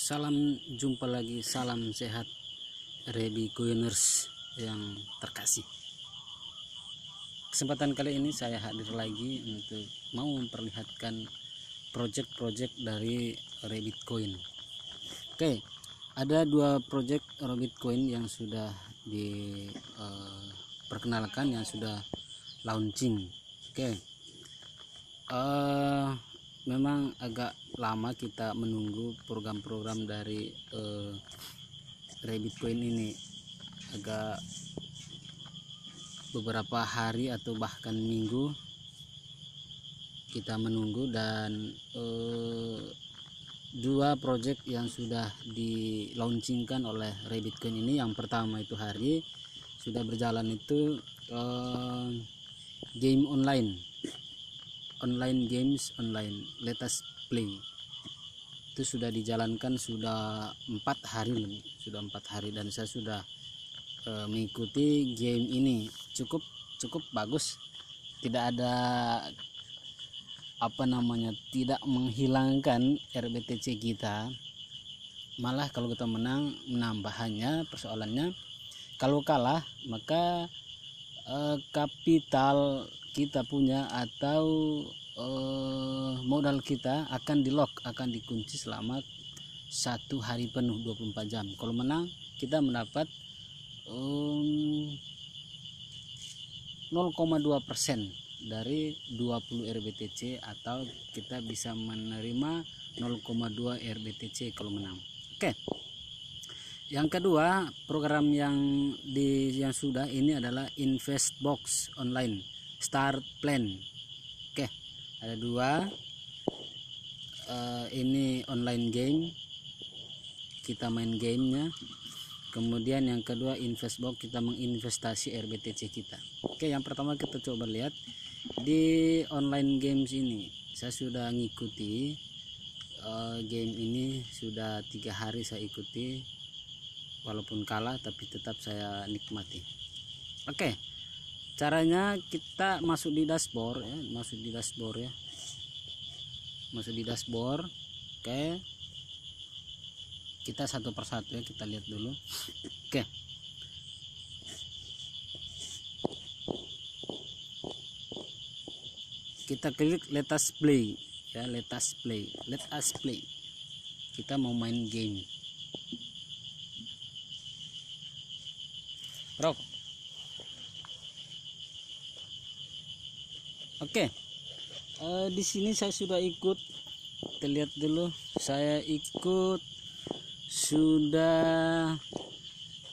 Salam jumpa lagi, salam sehat Rebi Coiners yang terkasih. Kesempatan kali ini saya hadir lagi untuk mau memperlihatkan project-project dari Rabbit Coin. Oke, ada dua project Rabbit Coin yang sudah diperkenalkan, yang sudah launching. Oke, memang agak lama kita menunggu program-program dari Rabbit Coin ini, agak beberapa hari atau bahkan minggu kita menunggu, dan dua project yang sudah di launchingkan oleh Rabbit Coin ini. Yang pertama itu hari sudah berjalan itu game online games online Let Us Play, itu sudah dijalankan sudah 4 hari lebih, sudah 4 hari, dan saya sudah mengikuti game ini. Cukup bagus, tidak ada tidak menghilangkan RBTC kita, malah kalau kita menang menambah. Hanya persoalannya kalau kalah maka kapital kita punya atau modal kita akan di-lock, akan dikunci selama 1 hari penuh 24 jam. Kalau menang kita mendapat 0,2% dari 20 RBTC, atau kita bisa menerima 0,2 RBTC kalau menang. Oke. Yang kedua, program yang sudah ini adalah Invest Box Online Start Plan. Oke, ada dua. Ini online game, kita main gamenya. Kemudian yang kedua Invest Box, kita menginvestasi RBTC kita. Oke, yang pertama kita coba lihat di online games ini. Saya sudah ngikuti game ini sudah 3 hari saya ikuti, walaupun kalah tapi tetap saya nikmati. Oke, caranya kita masuk di dashboard ya, masuk di dashboard. Oke, kita satu persatu ya, kita lihat dulu. Oke, kita klik Let Us Play ya, Let Us Play. Kita mau main game. Rock. Oke, di sini saya sudah ikut. Kita lihat dulu, saya ikut sudah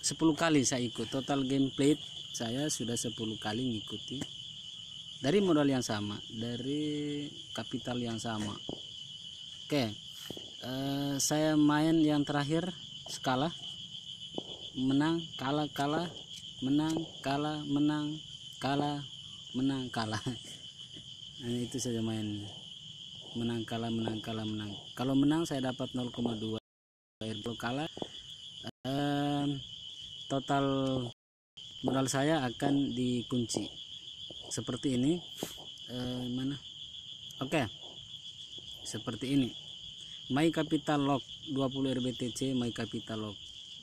10 kali saya ikut. Total gameplay saya sudah 10 kali ngikuti, dari modal yang sama, dari kapital yang sama. Oke, saya main yang terakhir skala, menang kalah menang kalah menang kalah menang kalah. Nah, itu saja main, menang kalah menang kalah menang. Kalau menang saya dapat 0,2, kalau kalah total modal saya akan dikunci seperti ini. Mana? Oke, seperti ini. My capital lock 20 RBTC, my capital lock.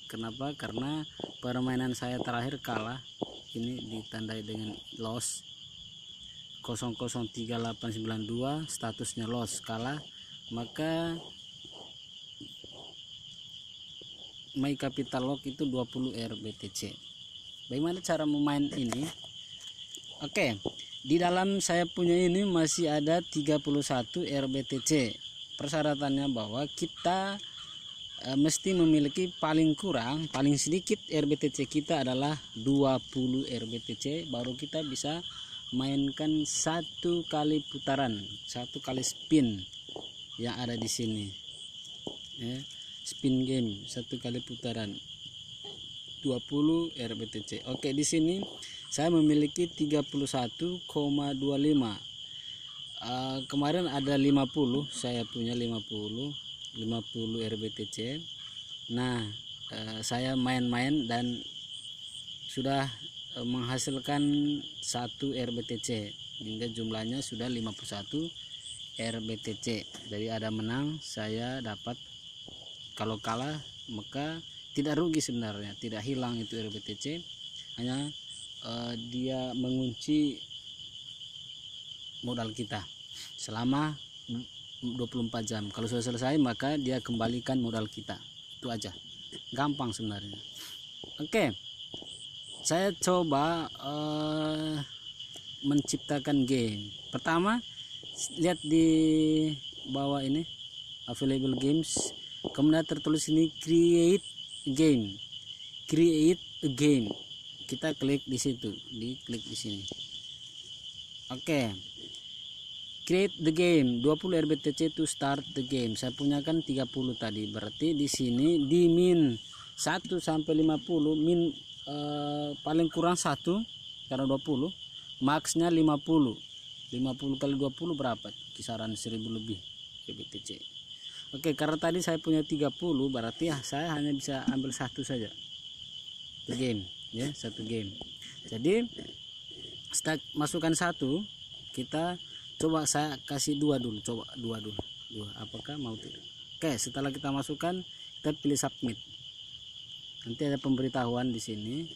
Kenapa? Karena permainan saya terakhir kalah, ini ditandai dengan loss 003892, statusnya loss, kalah, maka my capital lock itu 20 RBTC. Bagaimana cara memain ini? Oke, di dalam saya punya ini masih ada 31 RBTC. Persyaratannya bahwa kita mesti memiliki paling sedikit RBTC kita adalah 20 RBTC, baru kita bisa mainkan 1 kali putaran, 1 kali spin yang ada di sini ya, spin game 1 kali putaran 20 RBTC. Oke, di sini saya memiliki 31,25. Kemarin ada 50, saya punya 50 RBTC. Nah, saya main-main dan sudah menghasilkan 1 RBTC, hingga jumlahnya sudah 51 RBTC. Jadi ada menang, saya dapat Kalau kalah maka tidak rugi sebenarnya, tidak hilang itu RBTC, hanya dia mengunci modal kita selama 24 jam. Kalau sudah selesai maka dia kembalikan modal kita. Itu aja, gampang sebenarnya. Oke, saya coba menciptakan game. Pertama, lihat di bawah ini available games, kemudian tertulis ini create game, create a game. Kita klik di situ, diklik di sini. Oke, create the game, 20 RBTC to start the game. Saya punya kan 30 tadi, berarti di sini di min 1 sampai 50, min paling kurang 1 karena 20, maksnya 50 kali 20 berapa, kisaran 1000 lebih RBTC. Oke, karena tadi saya punya 30, berarti saya hanya bisa ambil satu saja the game ya, satu game. Jadi start masukkan satu, kita coba saya kasih dua dulu, coba dua dulu, apakah mau tidak. Oke, setelah kita masukkan, kita pilih submit. Nanti ada pemberitahuan di sini.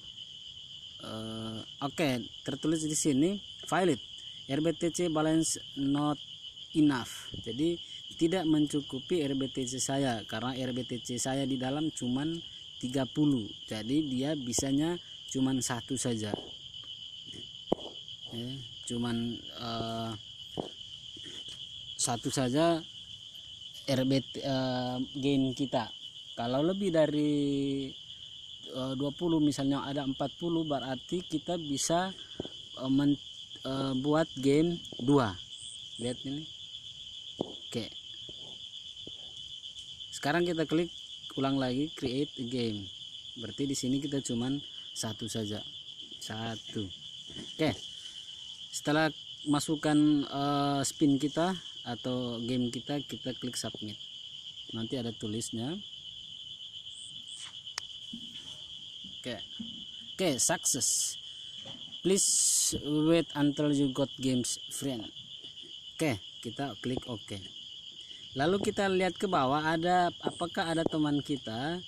Oke, tertulis di sini valid, RBTC balance not enough. Jadi tidak mencukupi RBTC saya, karena RBTC saya di dalam cuman 30, jadi dia bisanya cuman satu saja. Cuman satu saja RBT game kita. Kalau lebih dari 20, misalnya ada 40, berarti kita bisa buat game 2. Lihat ini. Oke, sekarang kita klik ulang lagi create a game, berarti di sini kita cuman satu saja, satu. Oke, setelah masukkan spin kita atau game kita klik submit. Nanti ada tulisnya. Oke, success, please wait until you got games friend. Oke, kita klik OK. Lalu kita lihat ke bawah, ada apakah ada teman kita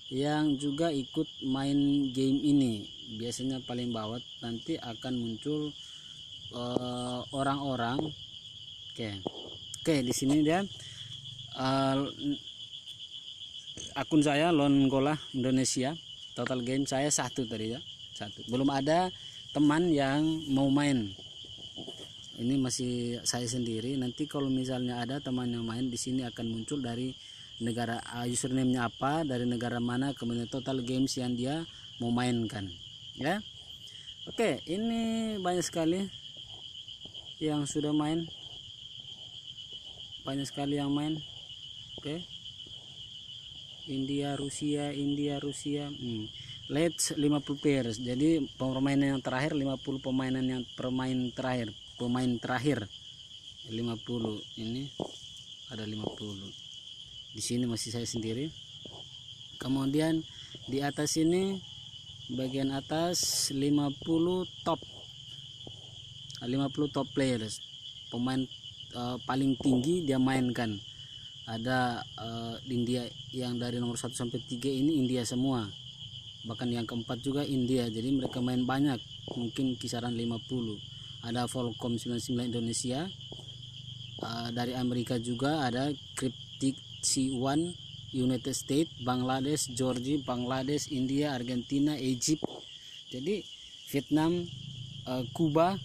yang juga ikut main game ini. Biasanya paling bawah nanti akan muncul orang-orang. Oke, di sini dia akun saya Longola Indonesia. Total game saya 1 tadi ya, 1. Belum ada teman yang mau main. Ini masih saya sendiri. Nanti kalau misalnya ada teman yang main, di sini akan muncul dari negara username-nya apa, dari negara mana, kemudian total games yang dia mau mainkan ya. Oke, ini banyak sekali yang sudah main, banyak sekali yang main. Oke, India Rusia let's 50 pairs. Jadi permainan yang terakhir 50, pemain terakhir 50. Ini ada 50. Di sini masih saya sendiri. Kemudian di atas ini bagian atas 50 top players, pemain paling tinggi dia mainkan. Ada India yang dari nomor 1 sampai 3 ini India semua, bahkan yang keempat juga India. Jadi mereka main banyak, mungkin kisaran 50. Ada Volcom 99 Indonesia, dari Amerika juga ada Cryptic C1 United States, Bangladesh, Georgia, Bangladesh, India, Argentina, Egypt, jadi Vietnam, Kuba.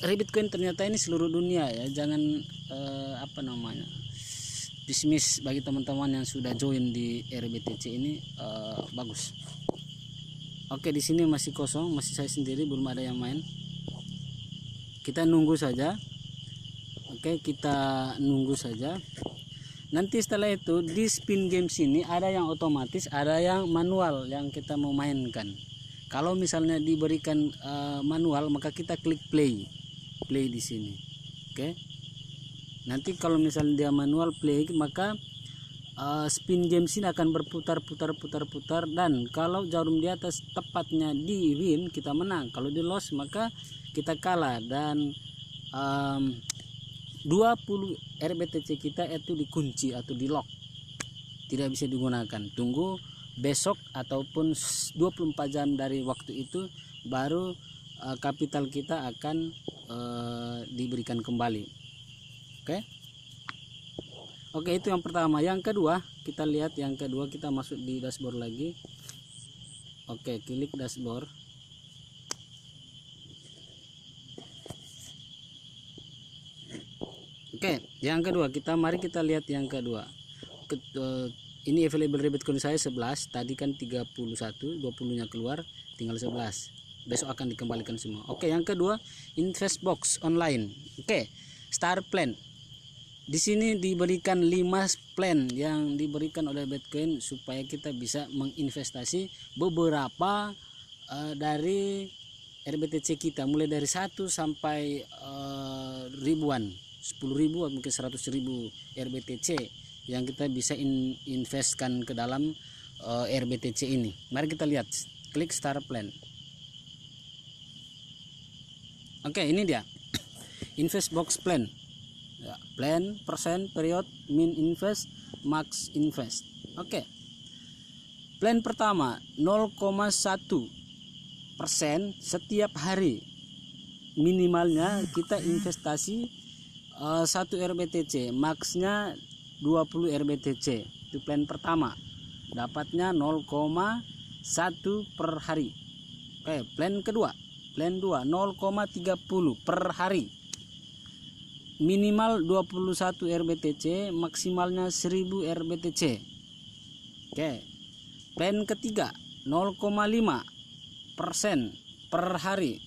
Rabbitcoin ternyata ini seluruh dunia ya, jangan dismiss bagi teman-teman yang sudah join di RBTC ini, bagus. Oke, di sini masih kosong, masih saya sendiri, belum ada yang main. Kita nunggu saja. Oke, kita nunggu saja. Nanti setelah itu di spin game sini ada yang otomatis, ada yang manual yang kita mau mainkan. Kalau misalnya diberikan manual, maka kita klik play di sini. Oke. Nanti kalau misalnya dia manual play, maka spin game sini akan berputar, dan kalau jarum di atas tepatnya di win, kita menang. Kalau di loss, maka kita kalah. Dan 20 RBTC kita itu dikunci atau di lock. tidak bisa digunakan. Tunggu besok ataupun 24 jam dari waktu itu baru kapital kita akan diberikan kembali. Oke, itu yang pertama. Yang kedua, kita lihat yang kedua, kita masuk di dashboard lagi. Oke, klik dashboard. Oke, yang kedua, mari kita lihat yang kedua. Ini available rebate coin saya 11, tadi kan 31, 20-nya keluar, tinggal 11. Besok akan dikembalikan semua. Oke, yang kedua, invest box online. Oke, star plan. Di sini diberikan 5 plan yang diberikan oleh Bitcoin supaya kita bisa menginvestasi beberapa dari RBTC kita, mulai dari 1 sampai ribuan, 10.000 mungkin 100.000 RBTC yang kita bisa investkan ke dalam RBTC ini. Mari kita lihat, klik start plan. Oke, ini dia invest box plan ya, plan, persen, period, min invest, max invest. Oke, plan pertama 0,1% setiap hari, minimalnya kita investasi 1 RBTC, maxnya 20 RBTC. Itu plan pertama, dapatnya 0,1 per hari. Oke, plan kedua, plan 2 0,30 per hari, minimal 21 RBTC, maksimalnya 1000 RBTC. Oke, plan ketiga 0,5% per hari,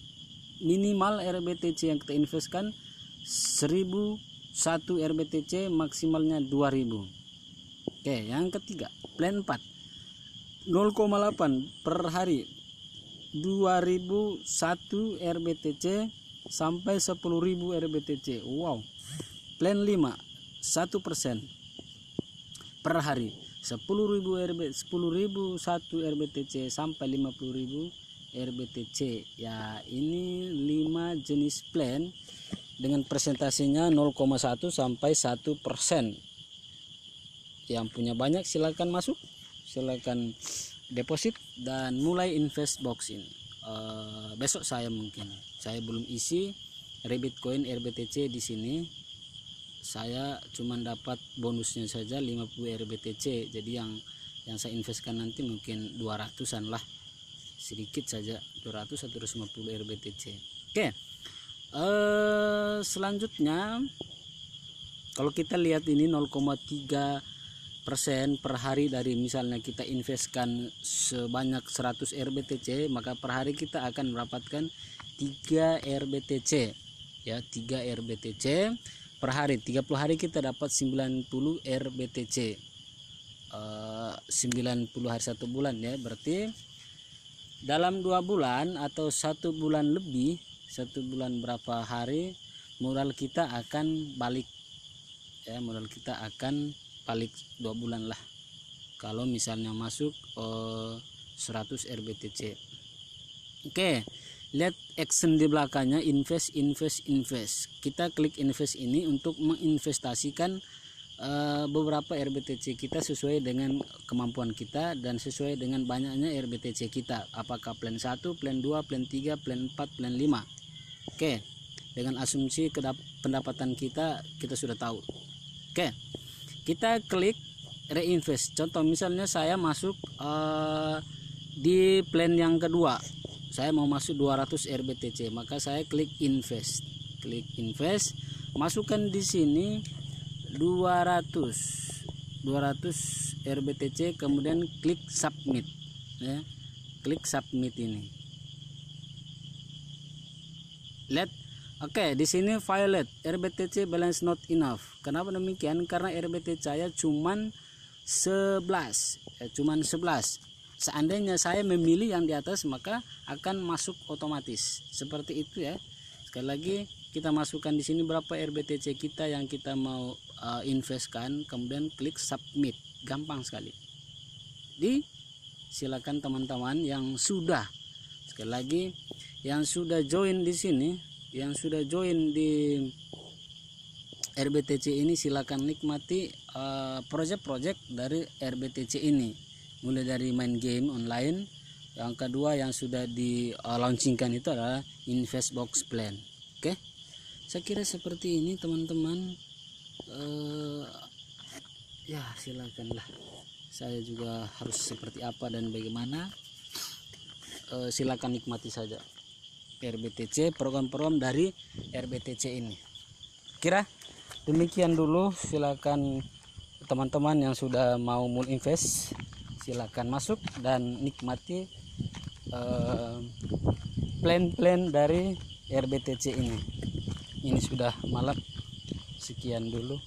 minimal RBTC yang kita investkan 1001 RBTC, maksimalnya 2000. Oke, yang ketiga plan 4 0,8 per hari, 2001 RBTC sampai 10.000 RBTC. Wow. Plan 5 1% per hari, 10.001 RBTC sampai 50.000 RBTC. Ya, ini 5 jenis plan dengan presentasinya 0,1 sampai 1%. Yang punya banyak silakan masuk, silakan deposit dan mulai invest box ini. Besok saya belum isi rebate coin RBTC di sini. Saya cuma dapat bonusnya saja 50 RBTC. Jadi yang saya investkan nanti mungkin 200-an lah, sedikit saja, 200 atau 250 RBTC. Oke. Selanjutnya kalau kita lihat ini 0,3% per hari dari misalnya kita investkan sebanyak 100 RBTC, maka per hari kita akan mendapatkan 3 RBTC ya, 3 RBTC per hari. 30 hari kita dapat 90 RBTC. 90 hari 1 bulan ya, berarti dalam 2 bulan atau 1 bulan lebih, 1 bulan berapa hari, modal kita akan balik ya, modal kita akan balik 2 bulan lah kalau misalnya masuk 100 RBTC. Oke, lihat action di belakangnya, invest. Kita klik invest ini untuk menginvestasikan beberapa RBTC kita sesuai dengan kemampuan kita dan sesuai dengan banyaknya RBTC kita, apakah plan 1, plan 2, plan 3, plan 4, plan 5. Oke, dengan asumsi pendapatan kita sudah tahu. Oke, kita klik reinvest. Contoh misalnya saya masuk di plan yang kedua, saya mau masuk 200 RBTC, maka saya klik invest. Masukkan di sini 200 RBTC, kemudian klik submit ya, klik submit ini. Lihat, oke, di sini violet RBTC balance not enough. Kenapa demikian? Karena RBTC saya cuman 11 cuman 11. Seandainya saya memilih yang di atas, maka akan masuk otomatis seperti itu ya. Sekali lagi kita masukkan di sini berapa RBTC kita yang kita mau investkan, kemudian klik submit, gampang sekali. Silakan teman-teman yang sudah, sekali lagi, yang sudah join di sini, yang sudah join di RBTC ini silakan nikmati project-project dari RBTC ini, mulai dari main game online. Yang kedua yang sudah di launchingkan itu adalah invest box plan. Oke, saya kira seperti ini teman-teman. Ya silakanlah, saya juga harus seperti apa dan bagaimana, silakan nikmati saja RBTC, program-program dari RBTC ini. Kira demikian dulu. Silakan teman-teman yang sudah mau invest, silakan masuk dan nikmati plan-plan dari RBTC ini. Ini sudah malam, sekian dulu.